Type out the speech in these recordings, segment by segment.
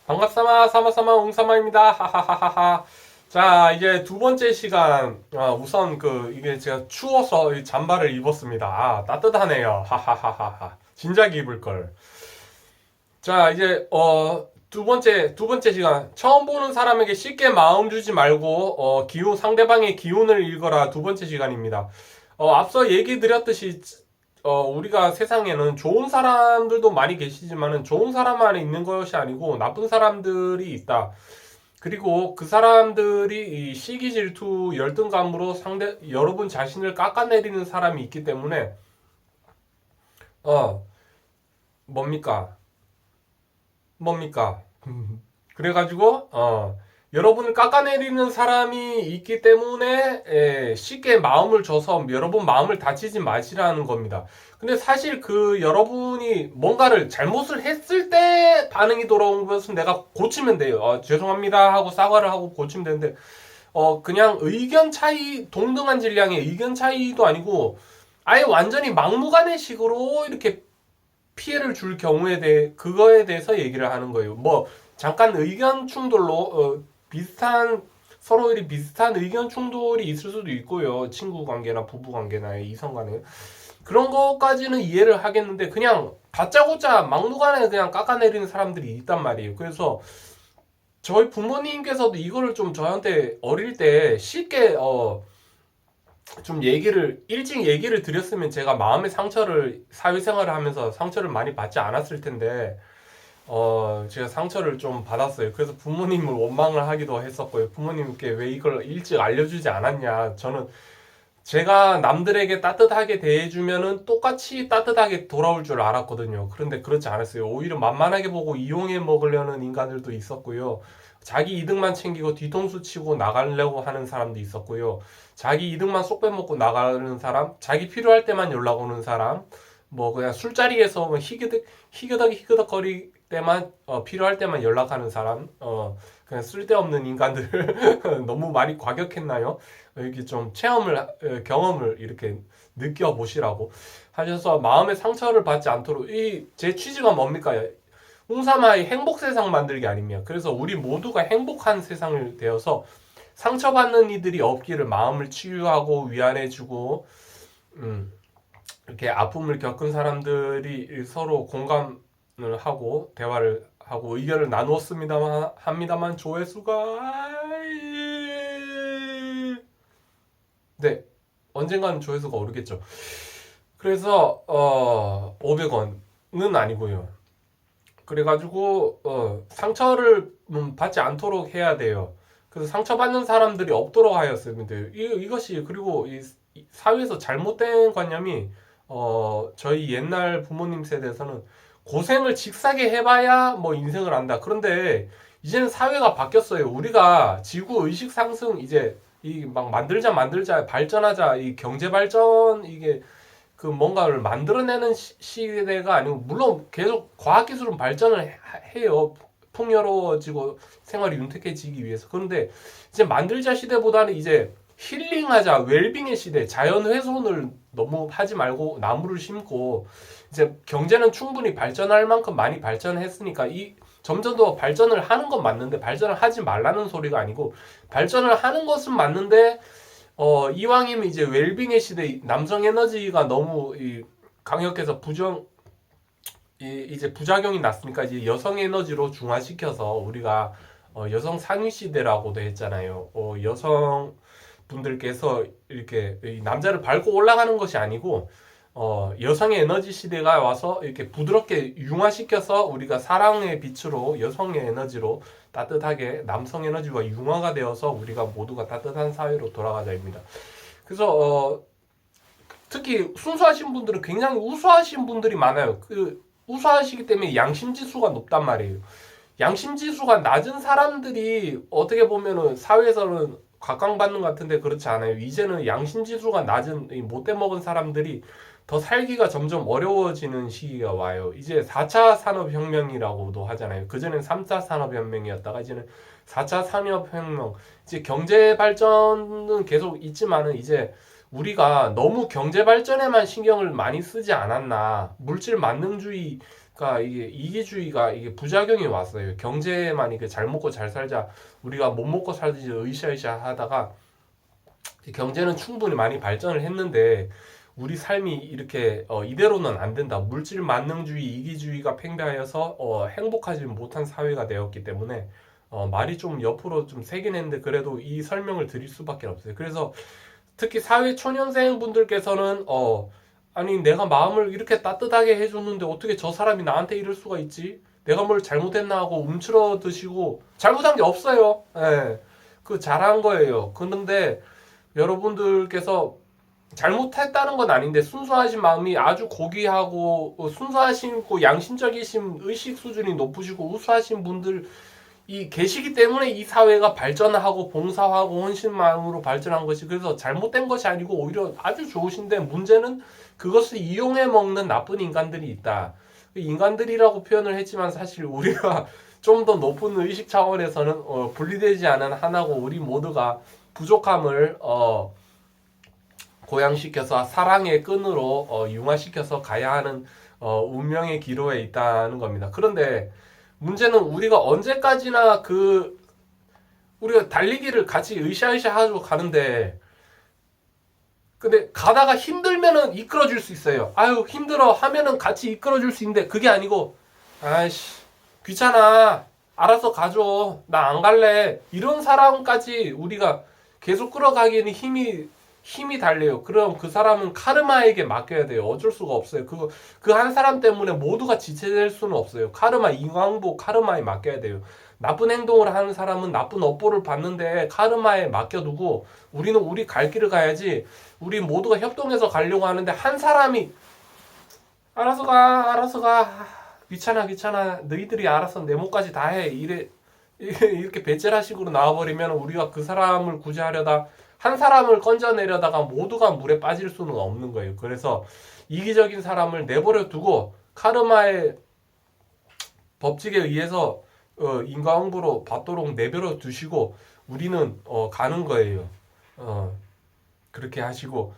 반갑사마 사마사마 웅사마입니다. 하하하하하. 자, 이제 두 번째 시간. 우선 이게 제가 추워서 이 잠바를 입었습니다. 따뜻하네요. 하하하하하. 진작 입을 걸. 자, 이제 두 번째 시간. 처음 보는 사람에게 쉽게 마음 주지 말고 상대방의 기운을 읽어라. 두 번째 시간입니다. 앞서 얘기 드렸듯이 우리가 세상에는 좋은 사람들도 많이 계시지만은 좋은 사람만 있는 것이 아니고 나쁜 사람들이 있다. 그리고 그 사람들이 이 시기 질투 열등감으로 여러분 자신을 깎아내리는 사람이 있기 때문에 어 뭡니까? 뭡니까? 그래가지고 여러분을 깎아내리는 사람이 있기 때문에 쉽게 마음을 줘서 여러분 마음을 다치지 마시라는 겁니다. 근데 사실 여러분이 뭔가를 잘못을 했을 때 반응이 돌아온 것은 내가 고치면 돼요. 죄송합니다 하고 사과를 하고 고치면 되는데 그냥 의견 차이, 동등한 질량의 의견 차이도 아니고 아예 완전히 막무가내식으로 이렇게 피해를 줄 경우에 대해 그거에 대해서 얘기를 하는 거예요. 뭐 잠깐 의견 충돌로 서로 비슷한 의견 충돌이 있을 수도 있고요. 친구 관계나 부부 관계나 이성 간에 그런 것까지는 이해를 하겠는데 그냥 다짜고짜 막무가내 그냥 깎아내리는 사람들이 있단 말이에요. 그래서 저희 부모님께서도 이거를 좀 저한테 어릴 때 쉽게 좀 일찍 얘기를 드렸으면 제가 마음의 상처를 사회생활을 하면서 상처를 많이 받지 않았을 텐데 제가 상처를 좀 받았어요. 그래서 부모님을 원망을 하기도 했었고요. 부모님께 왜 이걸 일찍 알려주지 않았냐. 저는 제가 남들에게 따뜻하게 대해주면은 똑같이 따뜻하게 돌아올 줄 알았거든요. 그런데 그렇지 않았어요. 오히려 만만하게 보고 이용해 먹으려는 인간들도 있었고요. 자기 이득만 챙기고 뒤통수 치고 나가려고 하는 사람도 있었고요. 자기 이득만 쏙 빼먹고 나가는 사람, 자기 필요할 때만 연락 오는 사람, 뭐 그냥 술자리에서 뭐 희그덕 거릴 때만 필요할 때만 연락하는 사람, 그냥 쓸데없는 인간들 너무 많이 과격했나요? 이렇게 좀 경험을 이렇게 느껴보시라고 하셔서 마음의 상처를 받지 않도록 제 취지가 뭡니까? 홍사마의 행복 세상 만들기 아닙니까? 그래서 우리 모두가 행복한 세상을 되어서 상처받는 이들이 없기를 마음을 치유하고 위안해주고 이렇게 아픔을 겪은 사람들이 서로 공감을 하고 대화를 하고 의견을 합니다만 조회수가 네 언젠가는 조회수가 오르겠죠. 그래서 500원은 아니고요. 그래가지고 상처를 받지 않도록 해야 돼요. 그래서 상처받는 사람들이 없도록 하였으면 돼요. 이것이 그리고 이 사회에서 잘못된 관념이 저희 옛날 부모님 세대에서는 고생을 직사게 해봐야 뭐 인생을 안다. 그런데 이제는 사회가 바뀌었어요. 우리가 지구 의식 상승 이제 이 막 만들자 발전하자 이 경제 발전 이게 뭔가를 만들어내는 시대가 아니고 물론 계속 과학기술은 발전을 해요. 풍요로워지고 생활이 윤택해지기 위해서. 그런데 이제 만들자 시대보다는 이제 힐링하자, 웰빙의 시대, 자연 훼손을 너무 하지 말고 나무를 심고 이제 경제는 충분히 발전할 만큼 많이 발전했으니까 점점 더 발전을 하는 건 맞는데 발전을 하지 말라는 소리가 아니고 발전을 하는 것은 맞는데 이왕이면 이제 웰빙의 시대 남성 에너지가 너무 강력해서 이제 부작용이 났으니까 이제 여성 에너지로 중화시켜서 우리가 여성 상위 시대라고도 했잖아요. 여성 분들께서 이렇게 남자를 밟고 올라가는 것이 아니고 여성의 에너지 시대가 와서 이렇게 부드럽게 융화시켜서 우리가 사랑의 빛으로 여성의 에너지로 따뜻하게 남성 에너지와 융화가 되어서 우리가 모두가 따뜻한 사회로 돌아가자입니다. 그래서 특히 순수하신 분들은 굉장히 우수하신 분들이 많아요. 우수하시기 때문에 양심 지수가 높단 말이에요. 양심 지수가 낮은 사람들이 어떻게 보면은 사회에서는 각광받는 것 같은데 그렇지 않아요. 이제는 양심 지수가 낮은 못돼 먹은 사람들이 더 살기가 점점 어려워지는 시기가 와요. 이제 4차 산업혁명이라고도 하잖아요. 그전엔 3차 산업혁명이었다가 이제는 4차 산업혁명. 이제 경제 발전은 계속 있지만은 이제 우리가 너무 경제 발전에만 신경을 많이 쓰지 않았나. 물질 만능주의 그러니까 이게 이기주의가 이게 부작용이 왔어요. 경제만 이게 잘 먹고 잘 살자, 우리가 못 먹고 살듯이 으쌰으쌰 하다가 경제는 충분히 많이 발전을 했는데 우리 삶이 이렇게 이대로는 안 된다. 물질 만능주의, 이기주의가 팽배하여서 행복하지 못한 사회가 되었기 때문에 말이 좀 옆으로 좀 세긴 했는데 그래도 이 설명을 드릴 수밖에 없어요. 그래서 특히 사회 초년생 분들께서는 아니 내가 마음을 이렇게 따뜻하게 해줬는데 어떻게 저 사람이 나한테 이럴 수가 있지? 내가 뭘 잘못했나 하고 움츠러 드시고 잘못한 게 없어요. 예. 그 잘한 거예요. 그런데 여러분들께서 잘못했다는 건 아닌데 순수하신 마음이 아주 고귀하고 순수하시고 양심적이신 의식 수준이 높으시고 우수하신 분들이 계시기 때문에 이 사회가 발전하고 봉사하고 헌신 마음으로 발전한 것이 그래서 잘못된 것이 아니고 오히려 아주 좋으신데 문제는 그것을 이용해 먹는 나쁜 인간들이 있다. 인간들이라고 표현을 했지만 사실 우리가 좀 더 높은 의식 차원에서는 분리되지 않은 하나고 우리 모두가 부족함을 고양시켜서 사랑의 끈으로 융화시켜서 가야 하는 운명의 기로에 있다는 겁니다. 그런데 문제는 우리가 언제까지나 우리가 달리기를 같이 으쌰으쌰 하고 가는데 근데 가다가 힘들면은 이끌어줄 수 있어요. 아유 힘들어 하면은 같이 이끌어줄 수 있는데 그게 아니고 아이씨 귀찮아 알아서 가줘 나 안 갈래 이런 사람까지 우리가 계속 끌어가기에는 힘이 달려요. 그럼 그 사람은 카르마에게 맡겨야 돼요. 어쩔 수가 없어요. 그 한 사람 때문에 모두가 지체될 수는 없어요. 카르마, 인왕보 카르마에 맡겨야 돼요. 나쁜 행동을 하는 사람은 나쁜 업보를 받는데 카르마에 맡겨두고 우리는 우리 갈 길을 가야지. 우리 모두가 협동해서 가려고 하는데 한 사람이 알아서 가. 귀찮아. 너희들이 알아서 내 몫까지 다 해. 이렇게 배째라식으로 나와버리면 우리가 그 사람을 구제하려다 한 사람을 건져내려다가 모두가 물에 빠질 수는 없는 거예요. 그래서 이기적인 사람을 내버려 두고 카르마의 법칙에 의해서 인과응보로 받도록 내버려 두시고 우리는 가는 거예요. 그렇게 하시고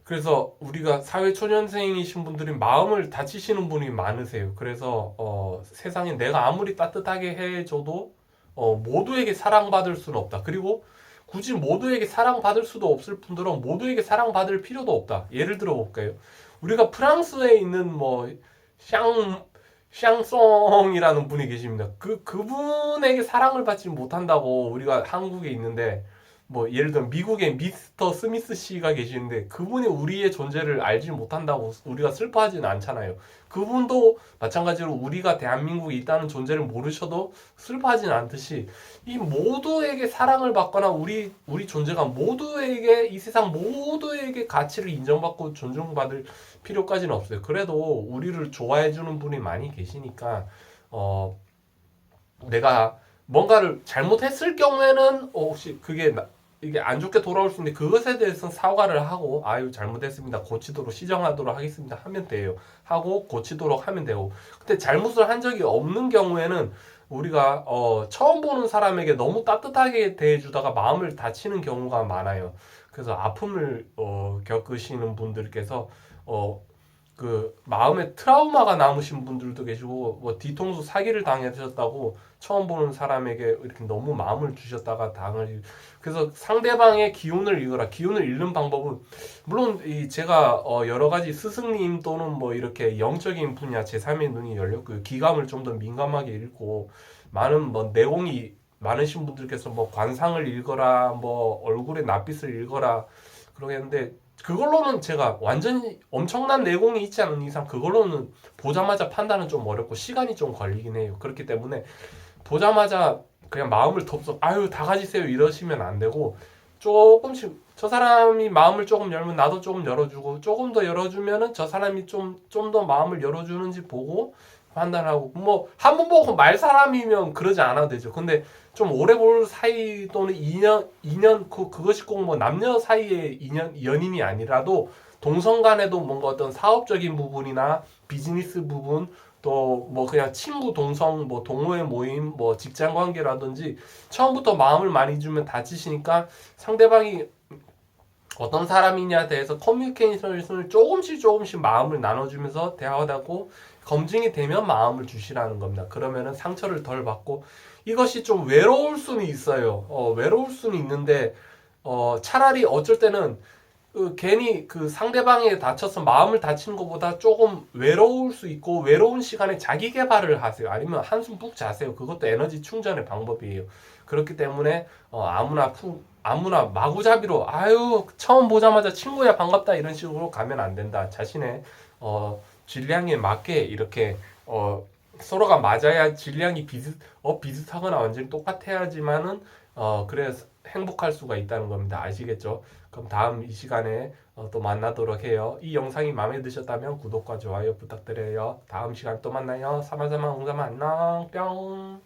그래서 우리가 사회 초년생이신 분들이 마음을 다치시는 분이 많으세요. 그래서 세상에 내가 아무리 따뜻하게 해줘도 모두에게 사랑받을 수는 없다. 그리고 굳이 모두에게 사랑받을 수도 없을 분들은 모두에게 사랑받을 필요도 없다. 예를 들어 볼까요? 우리가 프랑스에 있는 샹송이라는 분이 계십니다. 그분에게 사랑을 받지 못한다고 우리가 한국에 있는데 예를 들면 미국에 미스터 스미스 씨가 계시는데 그분이 우리의 존재를 알지 못한다고 우리가 슬퍼하지는 않잖아요. 그분도 마찬가지로 우리가 대한민국에 있다는 존재를 모르셔도 슬퍼하지는 않듯이 이 모두에게 사랑을 받거나 우리 존재가 모두에게 이 세상 모두에게 가치를 인정받고 존중받을 필요까지는 없어요. 그래도 우리를 좋아해 주는 분이 많이 계시니까 내가 뭔가를 잘못했을 경우에는 혹시 이게 안 좋게 돌아올 수 있는데 그것에 대해서는 사과를 하고 아유 잘못했습니다 고치도록 시정하도록 하겠습니다 하면 돼요. 하고 고치도록 하면 되고 근데 잘못을 한 적이 없는 경우에는 우리가 처음 보는 사람에게 너무 따뜻하게 대해주다가 마음을 다치는 경우가 많아요. 그래서 아픔을 겪으시는 분들께서 그 마음에 트라우마가 남으신 분들도 계시고 뒤통수 사기를 당하셨다고 처음 보는 사람에게 이렇게 너무 마음을 주셨다가 그래서 상대방의 기운을 읽어라. 기운을 읽는 방법은 물론 제가 여러 가지 스승님 또는 이렇게 영적인 분야 제3의 눈이 열렸고 기감을 좀 더 민감하게 읽고 많은 내공이 많으신 분들께서 관상을 읽어라 얼굴의 낯빛을 읽어라 그러겠는데 그걸로는 제가 완전히 엄청난 내공이 있지 않은 이상 그걸로는 보자마자 판단은 좀 어렵고 시간이 좀 걸리긴 해요. 그렇기 때문에 보자마자 그냥 마음을 덥석 아유 다 가지세요 이러시면 안 되고 조금씩 저 사람이 마음을 조금 열면 나도 조금 열어주고 조금 더 열어주면은 저 사람이 좀 더 마음을 열어주는지 보고 판단하고 한 번 보고 말 사람이면 그러지 않아도 되죠. 근데 좀 오래 볼 사이 또는 2년 그것이 꼭 남녀 사이의 연인이 아니라도 동성 간에도 뭔가 어떤 사업적인 부분이나 비즈니스 부분 또 그냥 친구 동성 동호회 모임 직장 관계라든지 처음부터 마음을 많이 주면 다치시니까 상대방이 어떤 사람이냐에 대해서 커뮤니케이션을 조금씩 마음을 나눠주면서 대화하고 검증이 되면 마음을 주시라는 겁니다. 그러면은 상처를 덜 받고 이것이 좀 외로울 수는 있어요. 외로울 수는 있는데 차라리 어쩔 때는 괜히 그 상대방에 다쳐서 마음을 다치는 것보다 조금 외로울 수 있고 외로운 시간에 자기 개발을 하세요. 아니면 한숨 푹 자세요. 그것도 에너지 충전의 방법이에요. 그렇기 때문에 아무나 마구잡이로 아유 처음 보자마자 친구야 반갑다 이런 식으로 가면 안 된다. 자신의 질량에 맞게 이렇게 서로가 맞아야 질량이 비슷하거나 완전히 똑같아야지만은 그래 행복할 수가 있다는 겁니다. 아시겠죠? 그럼 다음 이 시간에 또 만나도록 해요. 이 영상이 마음에 드셨다면 구독과 좋아요 부탁드려요. 다음 시간 또 만나요. 사마사마 옹사마 안녕 뿅.